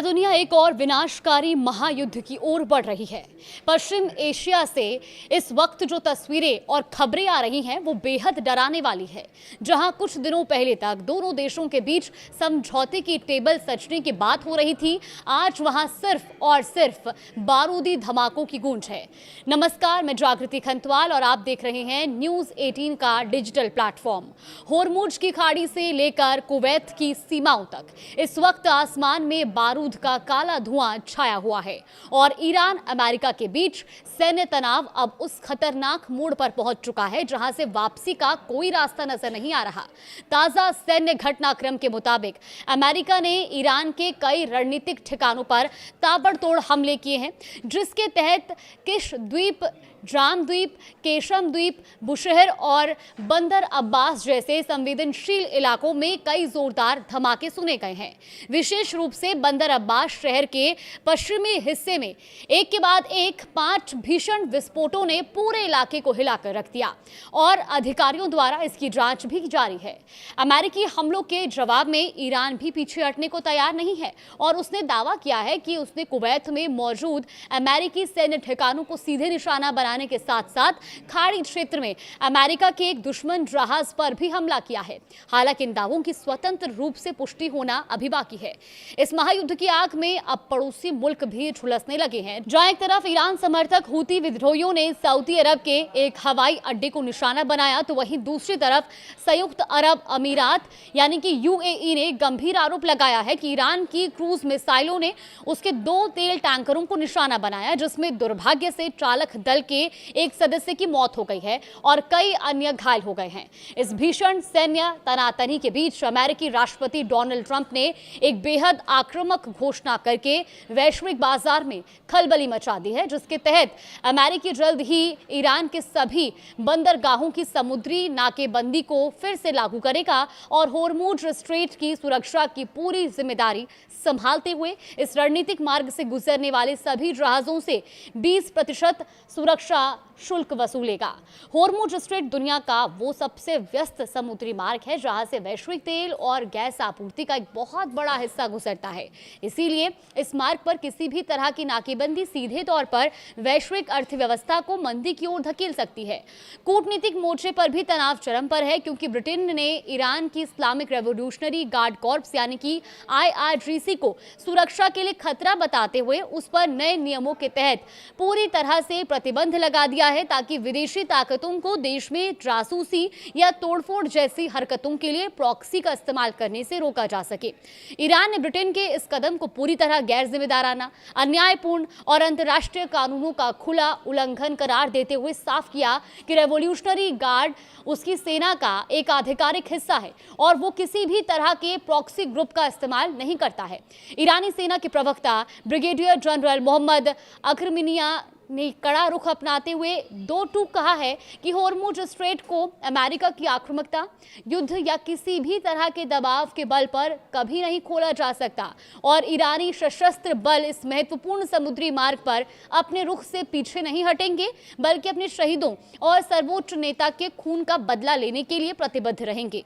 क्या दुनिया एक और विनाशकारी महायुद्ध की ओर बढ़ रही है। पश्चिम एशिया से इस वक्त जो तस्वीरें और खबरें आ रही हैं वो बेहद डराने वाली है। जहां कुछ दिनों पहले तक दोनों देशों के बीच समझौते की टेबल सजने की बात हो रही थी, आज वहां सिर्फ और सिर्फ बारूदी धमाकों की गूंज है। नमस्कार, मैं जागृति खंतवाल और आप देख रहे हैं न्यूज 18 का डिजिटल प्लेटफॉर्म। होर्मुज की खाड़ी से लेकर कुवैत की सीमाओं तक इस वक्त आसमान में बारूद का काला धुआं छाया हुआ है और ईरान अमेरिका के बीच सैन्य तनाव अब उस खतरनाक मोड़ पर पहुंच चुका है जहां से वापसी का कोई रास्ता नजर नहीं आ रहा। ताजा सैन्य घटनाक्रम के मुताबिक अमेरिका ने ईरान के कई रणनीतिक ठिकानों पर ताबड़तोड़ हमले किए हैं, जिसके तहत किश द्वीप, जाम द्वीप, केशम द्वीप, बुशहर और बंदर अब्बास जैसे संवेदनशील इलाकों में कई जोरदार धमाके सुने गए हैं। विशेष रूप से बंदर अब्बास शहर के पश्चिमी हिस्से में एक के बाद एक 5 भीषण विस्फोटों ने पूरे इलाके को हिलाकर रख दिया और अधिकारियों द्वारा इसकी जांच भी जारी है। अमेरिकी हमलों के जवाब में ईरान भी पीछे हटने को तैयार नहीं है और उसने दावा किया है कि उसने कुवैत में मौजूद अमेरिकी सैन्य ठिकानों को सीधे निशाना बनाने के साथ साथ खाड़ी क्षेत्र में अमेरिका के एक दुश्मन जहाज पर भी हमला किया है। हालांकि इन दावों की स्वतंत्र रूप से पुष्टि होना अभी बाकी है। इस महायुद्ध की आग में अब पड़ोसी मुल्क भी झुलसने लगे हैं। जहां एक तरफ ईरान समर्थक हूती विद्रोहियों ने सऊदी अरब के एक हवाई अड्डे को निशाना बनाया, तो वहीं दूसरी तरफ संयुक्त अरब अमीरात यानी कि यूएई ने गंभीर आरोप लगाया है कि ईरान की क्रूज मिसाइलों ने उसके 2 तेल टैंकरों को निशाना बनाया, जिसमें दुर्भाग्य से चालक दल के एक सदस्य की मौत हो गई है और कई अन्य घायल हो गए हैं। इस भीषण सैन्य तनातनी के बीच अमेरिकी राष्ट्रपति डोनाल्ड ट्रंप ने एक बेहद आक्रामक घोषणा करके वैश्विक बाजार में खलबली मचा दी है, जिसके तहत अमेरिकी जल्द ही ईरान के सभी बंदरगाहों की समुद्री नाकेबंदी को फिर से लागू करेगा और होर्मुज स्ट्रेट की सुरक्षा की पूरी जिम्मेदारी संभालते हुए इस रणनीतिक मार्ग से गुजरने वाले सभी जहाजों से 20% सुरक्षा शुल्क वसूलेगा। होर्मुज स्ट्रेट दुनिया का वो सबसे व्यस्त समुद्री मार्ग है जहां से वैश्विक तेल और गैस आपूर्ति का एक बहुत बड़ा हिस्सा गुजरता है। इसीलिए इस मार्ग पर किसी भी तरह की नाकेबंदी सीधे तौर पर वैश्विक अर्थव्यवस्था को मंदी की ओर धकेल सकती है। कूटनीतिक मोर्चे पर भी तनाव चरम पर है, क्योंकि ब्रिटेन ने ईरान की इस्लामिक रेवोल्यूशनरी गार्ड कॉर्प्स यानी कि IRGC को सुरक्षा के लिए खतरा बताते हुए उस पर नए नियमों के तहत पूरी तरह से प्रतिबंध लगा दिया है, ताकि विदेशी ताकतों को देश में जासूसी या तोड़फोड़ जैसी हरकतों के लिए प्रॉक्सी का इस्तेमाल करने से रोका जा सके। ईरान ने ब्रिटेन के इस कदम को पूरी तरह गैर जिम्मेदाराना, अन्यायपूर्ण और अंतर्राष्ट्रीय कानूनों का खुला उल्लंघन करार देते हुए साफ किया कि रेवोल्यूशनरी गार्ड उसकी सेना का एक आधिकारिक हिस्सा है और वो किसी भी तरह के प्रॉक्सी ग्रुप का इस्तेमाल नहीं करता है। ईरानी सेना के प्रवक्ता ब्रिगेडियर जनरल मोहम्मद अखरमिनिया ने कड़ा रुख अपनाते हुए 2 टूक कहा है कि होर्मुज स्ट्रेट को अमेरिका की आक्रामकता, युद्ध या किसी भी तरह के दबाव के बल पर कभी नहीं खोला जा सकता और ईरानी सशस्त्र बल इस महत्वपूर्ण समुद्री मार्ग पर अपने रुख से पीछे नहीं हटेंगे, बल्कि अपने शहीदों और सर्वोच्च नेता के खून का बदला लेने के लिए प्रतिबद्ध रहेंगे।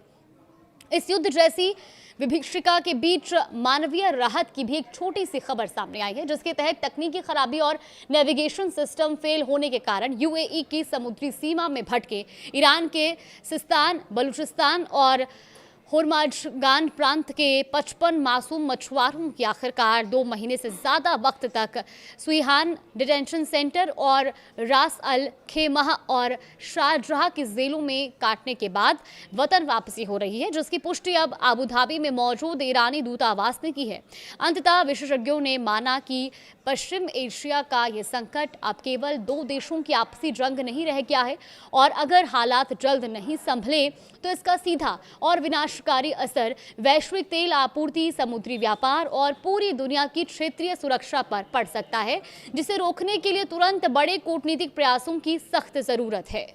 इस युद्ध जैसी विभीषिका के बीच मानवीय राहत की भी एक छोटी सी खबर सामने आई है, जिसके तहत तकनीकी खराबी और नेविगेशन सिस्टम फेल होने के कारण यूएई की समुद्री सीमा में भटके ईरान के सिस्तान, बलूचिस्तान और होर्मुज़गान प्रांत के 55 मासूम मछुआरों की आखिरकार 2 महीने से ज़्यादा वक्त तक सुईहान डिटेंशन सेंटर और रास अल खेमह और शारजाह की जेलों में काटने के बाद वतन वापसी हो रही है, जिसकी पुष्टि अब अबू धाबी में मौजूद ईरानी दूतावास ने की है। अंततः विशेषज्ञों ने माना कि पश्चिम एशिया का ये संकट अब केवल 2 देशों की आपसी जंग नहीं रह गया है और अगर हालात जल्द नहीं संभले तो इसका सीधा और विनाशकारी असर वैश्विक तेल आपूर्ति, समुद्री व्यापार और पूरी दुनिया की क्षेत्रीय सुरक्षा पर पड़ सकता है, जिसे रोकने के लिए तुरंत बड़े कूटनीतिक प्रयासों की सख्त जरूरत है।